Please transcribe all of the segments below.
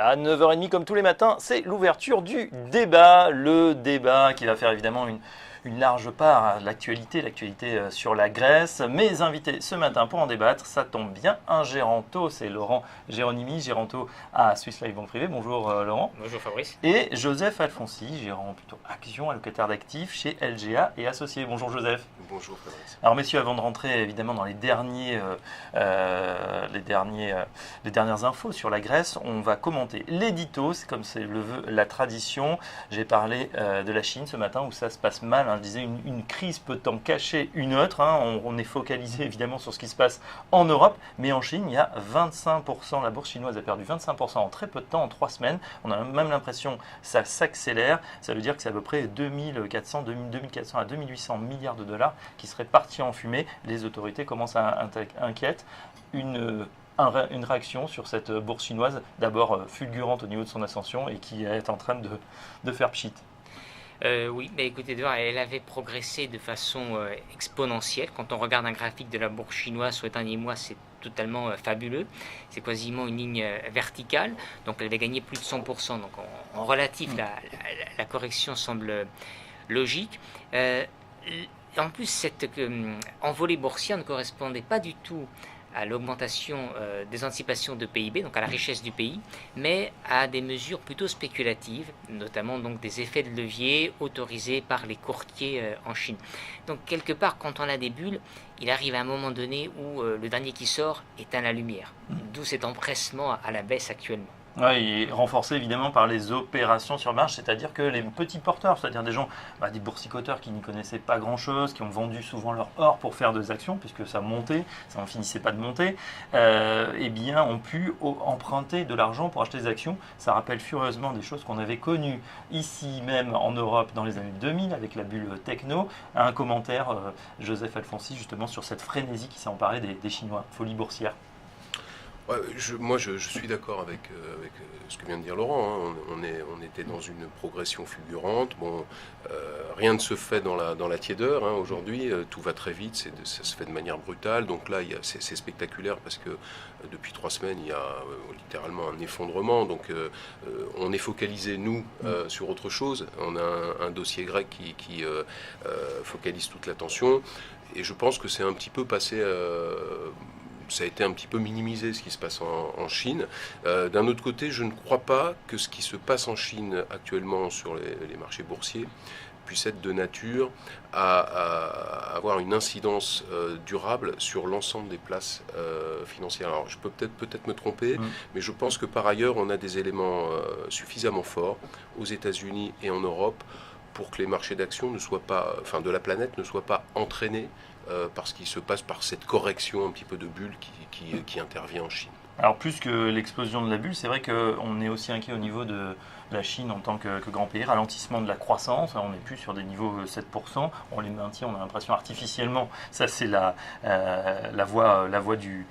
À 9h30 comme tous les matins, c'est l'ouverture du débat. Le débat qui va faire évidemment une large part à l'actualité sur la Grèce. Mes invités ce matin pour en débattre, ça tombe bien, un géranto, c'est Laurent Géronimi, géranto à Swiss Life Banque Privée. Bonjour Laurent. Bonjour Fabrice. Et Joseph Alfonsi, gérant plutôt action, allocataire d'actifs chez LGA et associés. Bonjour Joseph. Bonjour Fabrice. Alors messieurs, avant de rentrer évidemment dans les dernières infos sur la Grèce, on va commenter l'édito, c'est comme c'est le veut la tradition. J'ai parlé de la Chine ce matin où ça se passe mal. Je disais une crise peut en cacher une autre. On est focalisé évidemment sur ce qui se passe en Europe, mais en Chine, il y a 25%. La bourse chinoise a perdu 25% en très peu de temps, en 3 semaines. On a même l'impression que ça s'accélère. Ça veut dire que c'est à peu près 2400 à 2800 milliards de dollars qui seraient partis en fumée. Les autorités commencent à inquiètent. Une réaction sur cette bourse chinoise, d'abord fulgurante au niveau de son ascension et qui est en train de faire pchit. Oui, écoutez, elle avait progressé de façon exponentielle. Quand on regarde un graphique de la bourse chinoise sur les derniers mois, c'est totalement fabuleux. C'est quasiment une ligne verticale. Donc elle avait gagné plus de 100%. Donc en relatif, la correction semble logique. En plus, cette envolée boursière ne correspondait pas du tout à l'augmentation des anticipations de PIB, donc à la richesse du pays, mais à des mesures plutôt spéculatives, notamment donc des effets de levier autorisés par les courtiers en Chine. Donc quelque part, quand on a des bulles, il arrive à un moment donné où le dernier qui sort éteint la lumière, d'où cet empressement à la baisse actuellement. Oui, et renforcé évidemment par les opérations sur marge, c'est-à-dire que les petits porteurs, c'est-à-dire des gens, des boursicoteurs qui n'y connaissaient pas grand-chose, qui ont vendu souvent leur or pour faire des actions, puisque ça montait, ça n'en finissait pas de monter, eh bien, ont pu emprunter de l'argent pour acheter des actions. Ça rappelle furieusement des choses qu'on avait connues ici même en Europe dans les années 2000 avec la bulle techno. Un commentaire, Joseph Alfonsi, justement sur cette frénésie qui s'est emparée des Chinois, folie boursière. Ouais, je suis d'accord avec ce que vient de dire Laurent. On était dans une progression fulgurante. Bon, rien ne se fait dans la tiédeur. Aujourd'hui, tout va très vite. Ça se fait de manière brutale. Donc là, c'est spectaculaire parce que depuis 3 semaines, il y a littéralement un effondrement. Donc on est focalisé, nous, sur autre chose. On a un dossier grec qui focalise toute l'attention. Et je pense que c'est un petit peu passé... ça a été un petit peu minimisé ce qui se passe en Chine. D'un autre côté, je ne crois pas que ce qui se passe en Chine actuellement sur les marchés boursiers puisse être de nature à avoir une incidence durable sur l'ensemble des places financières. Alors, je peux peut-être me tromper, mais je pense que par ailleurs, on a des éléments suffisamment forts aux États-Unis et en Europe pour que les marchés d'actions de la planète ne soient pas entraînés par ce qui se passe, par cette correction un petit peu de bulle qui intervient en Chine. Alors plus que l'explosion de la bulle, c'est vrai qu'on est aussi inquiet au niveau de la Chine en tant que grand pays, ralentissement de la croissance, on n'est plus sur des niveaux 7%, on les maintient, on a l'impression artificiellement, ça c'est la voie du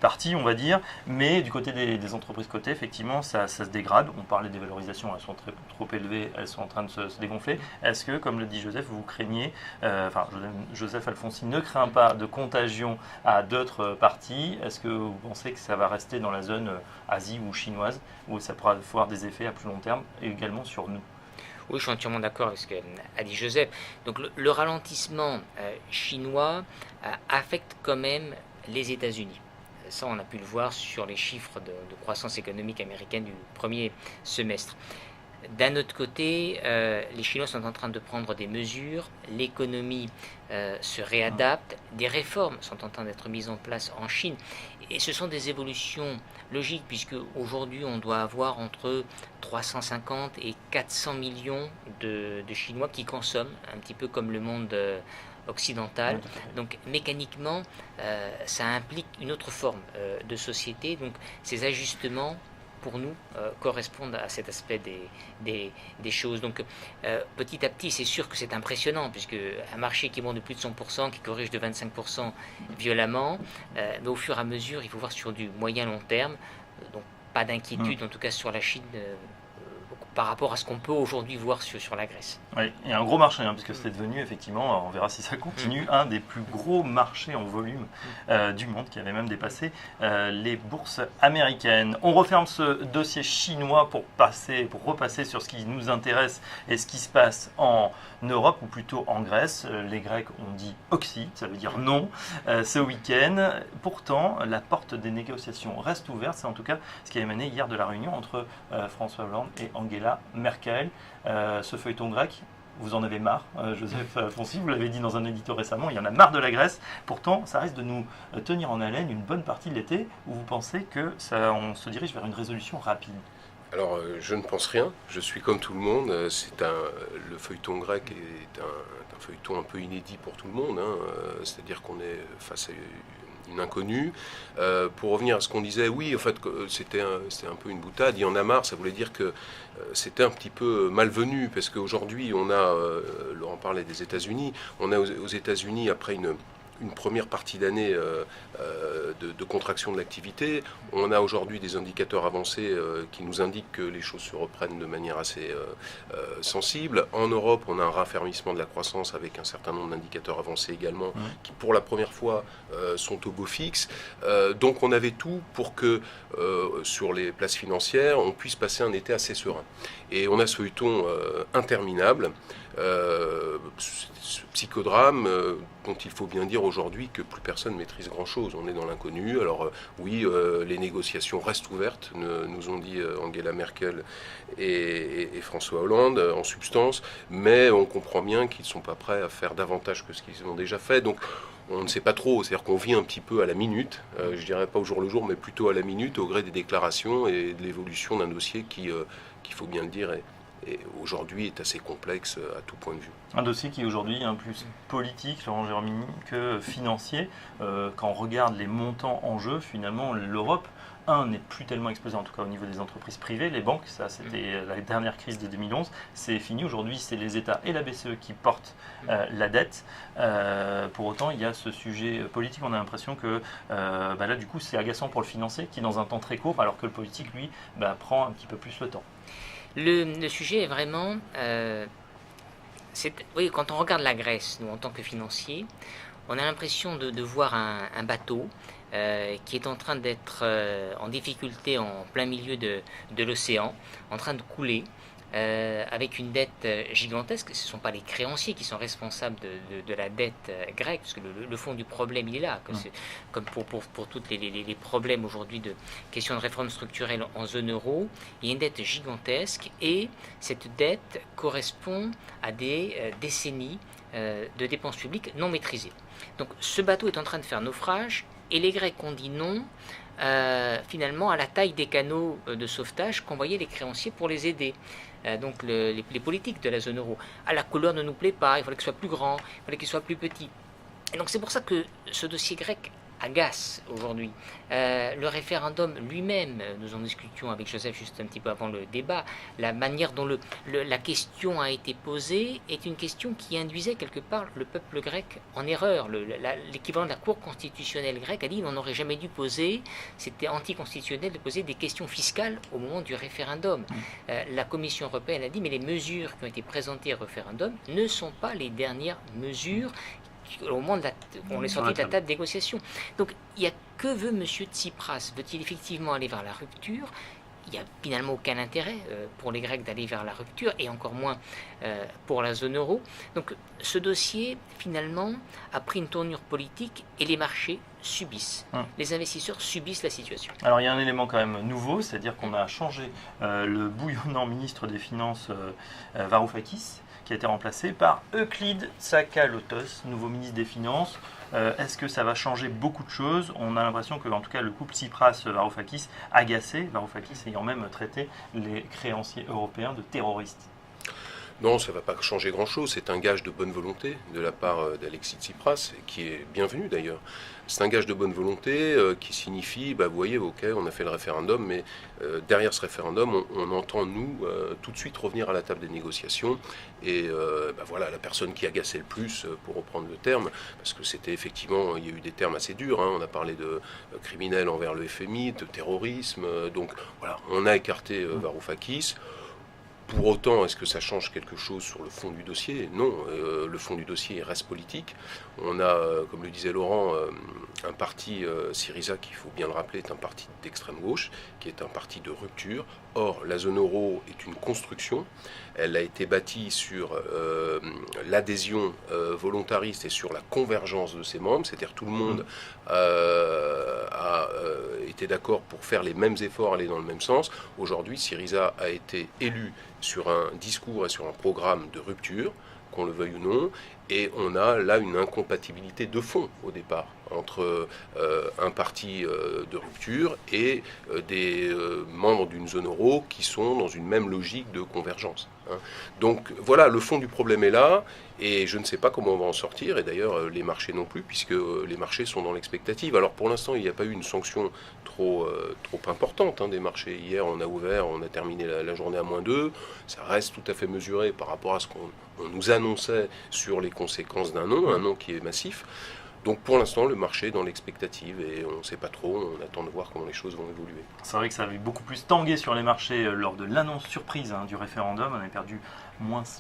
parti on va dire, mais du côté des entreprises cotées, effectivement ça se dégrade, on parlait des valorisations, elles sont trop élevées, elles sont en train de se dégonfler. Est-ce que, comme le dit Joseph, vous craignez, Joseph Alfonsi ne craint pas de contagion à d'autres parties? Est-ce que vous pensez que ça va rester dans la zone Asie ou chinoise, où ça pourra avoir des effets à plus long terme et également sur nous? Oui, je suis entièrement d'accord avec ce qu'a dit Joseph. Donc le ralentissement chinois affecte quand même les États-Unis. Ça, on a pu le voir sur les chiffres de croissance économique américaine du premier semestre. D'un autre côté, les Chinois sont en train de prendre des mesures, l'économie se réadapte, des réformes sont en train d'être mises en place en Chine. Et ce sont des évolutions logiques, puisque aujourd'hui on doit avoir entre 350 et 400 millions de Chinois qui consomment, un petit peu comme le monde occidental. Donc mécaniquement, ça implique une autre forme de société. Donc ces ajustements, pour nous, correspondent à cet aspect des choses. Donc petit à petit, c'est sûr que c'est impressionnant, puisque un marché qui monte de plus de 100%, qui corrige de 25% violemment, mais au fur et à mesure, il faut voir sur du moyen long terme, donc pas d'inquiétude, en tout cas sur la Chine, par rapport à ce qu'on peut aujourd'hui voir sur la Grèce. Oui, et un gros marché, puisque c'est devenu effectivement, on verra si ça continue, un des plus gros marchés en volume du monde, qui avait même dépassé les bourses américaines. On referme ce dossier chinois pour repasser sur ce qui nous intéresse et ce qui se passe en Europe, ou plutôt en Grèce. Les Grecs ont dit oxy, ça veut dire non, ce week-end. Pourtant, la porte des négociations reste ouverte. C'est en tout cas ce qui a émané hier de la réunion entre François Hollande et Angela Merkel. Ce feuilleton grec, vous en avez marre, Joseph Fonsi, vous l'avez dit dans un édito récemment, il y en a marre de la Grèce. Pourtant, ça risque de nous tenir en haleine une bonne partie de l'été, où vous pensez qu'on se dirige vers une résolution rapide. Alors, je ne pense rien. Je suis comme tout le monde. Le feuilleton grec est un feuilleton un peu inédit pour tout le monde. C'est-à-dire qu'on est face à une inconnue. Pour revenir à ce qu'on disait, oui, en fait, c'était un peu une boutade. Il y en a marre. Ça voulait dire que c'était un petit peu malvenu, parce qu'aujourd'hui, on a, Laurent parlait des États-Unis, on a aux États-Unis, après une première partie d'année de contraction de l'activité. On a aujourd'hui des indicateurs avancés qui nous indiquent que les choses se reprennent de manière assez sensible. En Europe, on a un raffermissement de la croissance avec un certain nombre d'indicateurs avancés également, qui pour la première fois sont au beau fixe. Donc on avait tout pour que sur les places financières, on puisse passer un été assez serein. Et on a ce feuilleton interminable, ce psychodrame dont il faut bien dire aujourd'hui que plus personne ne maîtrise grand-chose. On est dans l'inconnu. Alors oui, les négociations restent ouvertes, nous ont dit Angela Merkel et François Hollande en substance, mais on comprend bien qu'ils ne sont pas prêts à faire davantage que ce qu'ils ont déjà fait. Donc on ne sait pas trop, c'est-à-dire qu'on vit un petit peu à la minute, je dirais pas au jour le jour, mais plutôt à la minute, au gré des déclarations et de l'évolution d'un dossier qui, qu'il faut bien le dire, et aujourd'hui est assez complexe à tout point de vue. Un dossier qui aujourd'hui est plus politique, Laurent Géromini, que financier. Quand on regarde les montants en jeu, finalement, l'Europe, n'est plus tellement exposée, en tout cas au niveau des entreprises privées. Les banques, ça c'était la dernière crise de 2011, c'est fini. Aujourd'hui, c'est les États et la BCE qui portent la dette. Pour autant, il y a ce sujet politique. On a l'impression que là, du coup, c'est agaçant pour le financier, qui est dans un temps très court, alors que le politique, lui, prend un petit peu plus le temps. Le sujet est vraiment... oui, quand on regarde la Grèce, nous, en tant que financiers, on a l'impression de voir un bateau qui est en train d'être en difficulté en plein milieu de l'océan, en train de couler, avec une dette gigantesque. Ce ne sont pas les créanciers qui sont responsables de la dette grecque, parce que le fond du problème, il est là. Comme pour tous les problèmes aujourd'hui de questions de réforme structurelle en zone euro, il y a une dette gigantesque, et cette dette correspond à des décennies de dépenses publiques non maîtrisées. Donc ce bateau est en train de faire naufrage, et les Grecs ont dit non, finalement, à la taille des canaux de sauvetage qu'envoyaient les créanciers pour les aider. Donc les politiques de la zone euro. La couleur ne nous plaît pas, il fallait qu'il soit plus grand, il fallait qu'il soit plus petit. Et donc c'est pour ça que ce dossier grec agace aujourd'hui. Le référendum lui-même, nous en discutions avec Joseph juste un petit peu avant le débat, la manière dont la question a été posée est une question qui induisait quelque part le peuple grec en erreur. L'équivalent de la Cour constitutionnelle grecque a dit qu'on n'aurait jamais dû poser, c'était anticonstitutionnel de poser des questions fiscales au moment du référendum. La Commission européenne a dit mais les mesures qui ont été présentées au référendum ne sont pas les dernières mesures au moment où on est sorti de la table de négociation. Donc, que veut M. Tsipras? Veut-il effectivement aller vers la rupture? Il n'y a finalement aucun intérêt pour les Grecs d'aller vers la rupture, et encore moins pour la zone euro. Donc, ce dossier, finalement, a pris une tournure politique, et les marchés subissent. Les investisseurs subissent la situation. Alors, il y a un élément quand même nouveau, c'est-à-dire qu'on a changé le bouillonnant ministre des Finances Varoufakis, qui a été remplacé par Euclide Tsakalotos, nouveau ministre des Finances. Est-ce que ça va changer beaucoup de choses? On a l'impression que, en tout cas, le couple Tsipras-Varoufakis agacé, Varoufakis ayant même traité les créanciers européens de terroristes. Non, ça ne va pas changer grand-chose. C'est un gage de bonne volonté de la part d'Alexis Tsipras, qui est bienvenu d'ailleurs. C'est un gage de bonne volonté qui signifie, vous voyez, ok, on a fait le référendum, mais derrière ce référendum, on entend, nous, tout de suite revenir à la table des négociations. Et voilà, la personne qui agaçait le plus, pour reprendre le terme, parce que c'était effectivement, il y a eu des termes assez durs, on a parlé de criminels envers le FMI, de terrorisme, donc voilà, on a écarté Varoufakis. Pour autant, est-ce que ça change quelque chose sur le fond du dossier? Non, le fond du dossier reste politique. On a, comme le disait Laurent, un parti, Syriza, qu'il faut bien le rappeler, est un parti d'extrême gauche, qui est un parti de rupture. Or, la zone euro est une construction. Elle a été bâtie sur l'adhésion volontariste et sur la convergence de ses membres, c'est-à-dire tout le monde a été d'accord pour faire les mêmes efforts, aller dans le même sens. Aujourd'hui, Syriza a été élu sur un discours et sur un programme de rupture, qu'on le veuille ou non, et on a là une incompatibilité de fond au départ entre un parti de rupture et des membres d'une zone euro qui sont dans une même logique de convergence. Donc voilà, le fond du problème est là, et je ne sais pas comment on va en sortir, et d'ailleurs les marchés non plus, puisque les marchés sont dans l'expectative. Alors pour l'instant, il n'y a pas eu une sanction trop importante des marchés. Hier, on a ouvert, on a terminé la journée à -2, ça reste tout à fait mesuré par rapport à ce qu'on nous annonçait sur les conséquences d'un non qui est massif. Donc pour l'instant, le marché est dans l'expectative et on ne sait pas trop, on attend de voir comment les choses vont évoluer. C'est vrai que ça avait beaucoup plus tangué sur les marchés lors de l'annonce surprise du référendum. On avait perdu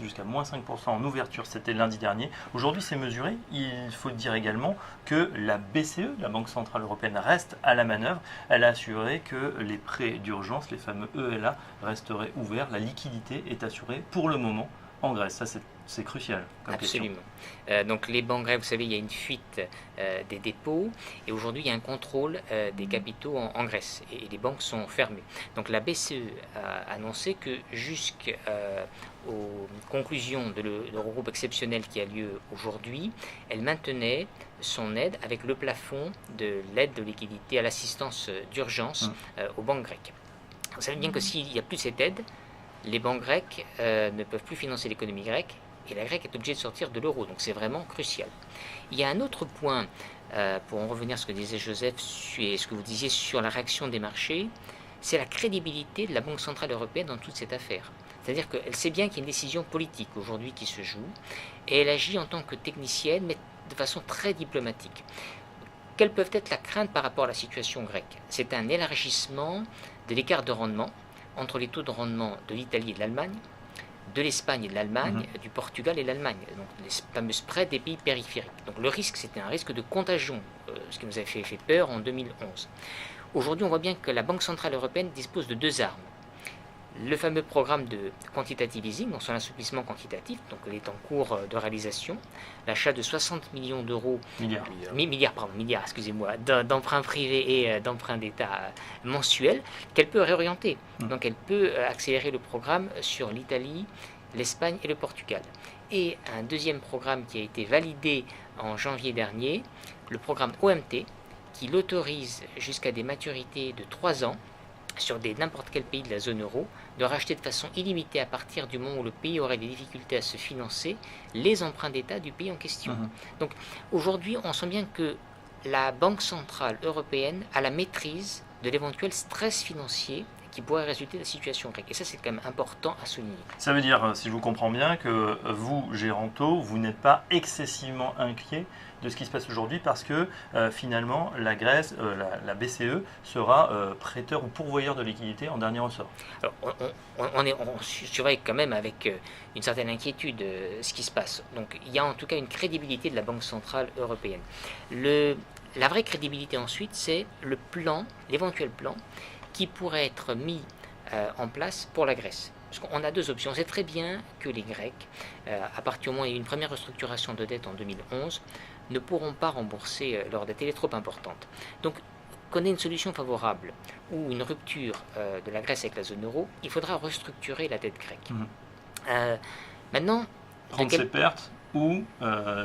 jusqu'à -5% en ouverture, c'était lundi dernier. Aujourd'hui, c'est mesuré. Il faut dire également que la BCE, la Banque Centrale Européenne, reste à la manœuvre. Elle a assuré que les prêts d'urgence, les fameux ELA, resteraient ouverts. La liquidité est assurée pour le moment en Grèce. Ça, c'est crucial comme Absolument. question. Donc les banques grecques, vous savez, il y a une fuite des dépôts et aujourd'hui il y a un contrôle des capitaux en Grèce et les banques sont fermées. Donc la BCE a annoncé que jusqu'aux conclusions de l'Eurogroupe exceptionnel qui a lieu aujourd'hui, elle maintenait son aide avec le plafond de l'aide de liquidité à l'assistance d'urgence aux banques grecques. Vous savez bien que s'il n'y a plus cette aide, les banques grecques ne peuvent plus financer l'économie grecque et la Grèce est obligée de sortir de l'euro. Donc c'est vraiment crucial. Il y a un autre point, pour en revenir à ce que disait Joseph et ce que vous disiez sur la réaction des marchés, c'est la crédibilité de la Banque Centrale Européenne dans toute cette affaire. C'est-à-dire qu'elle sait bien qu'il y a une décision politique aujourd'hui qui se joue et elle agit en tant que technicienne mais de façon très diplomatique. Quelles peuvent être la crainte par rapport à la situation grecque? C'est un élargissement de l'écart de rendement entre les taux de rendement de l'Italie et de l'Allemagne, de l'Espagne et de l'Allemagne, du Portugal et de l'Allemagne, donc les fameux spreads des pays périphériques. Donc le risque, c'était un risque de contagion, ce qui nous avait fait peur en 2011. Aujourd'hui, on voit bien que la Banque Centrale Européenne dispose de deux armes. Le fameux programme de quantitative easing, donc son assouplissement quantitatif, donc il est en cours de réalisation, l'achat de 60 millions d'euros, milliards, excusez-moi, d'emprunts privés et d'emprunts d'État mensuels, qu'elle peut réorienter. Donc elle peut accélérer le programme sur l'Italie, l'Espagne et le Portugal. Et un deuxième programme qui a été validé en janvier dernier, le programme OMT, qui l'autorise jusqu'à des maturités de 3 ans, sur n'importe quel pays de la zone euro, de racheter de façon illimitée à partir du moment où le pays aurait des difficultés à se financer les emprunts d'État du pays en question. Donc aujourd'hui, on sent bien que la Banque Centrale Européenne a la maîtrise de l'éventuel stress financier qui pourrait résulter de la situation grecque. Et ça, c'est quand même important à souligner. Ça veut dire, si je vous comprends bien, que vous, Géranto, vous n'êtes pas excessivement inquiet de ce qui se passe aujourd'hui parce que finalement, la Grèce, la BCE sera prêteur ou pourvoyeur de liquidités en dernier ressort. Alors, on surveille quand même avec une certaine inquiétude ce qui se passe. Donc, il y a en tout cas une crédibilité de la Banque Centrale Européenne. La vraie crédibilité ensuite, c'est le plan, l'éventuel plan, qui pourrait être mis en place pour la Grèce. Parce qu'on a deux options. On sait très bien que les Grecs, à partir du moment où il y a eu une première restructuration de dette en 2011, ne pourront pas rembourser leur dette. Elle est trop importante. Donc, qu'on ait une solution favorable ou une rupture de la Grèce avec la zone euro, il faudra restructurer la dette grecque. Maintenant, prendre ses pertes ou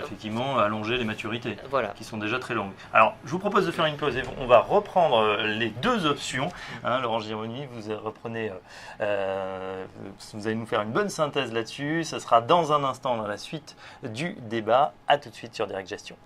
effectivement allonger les maturités qui sont déjà très longues. Alors, je vous propose de faire une pause et on va reprendre les deux options. Laurent Gironi, vous allez nous faire une bonne synthèse là-dessus. Ça sera dans un instant dans la suite du débat. À tout de suite sur Direct Gestion.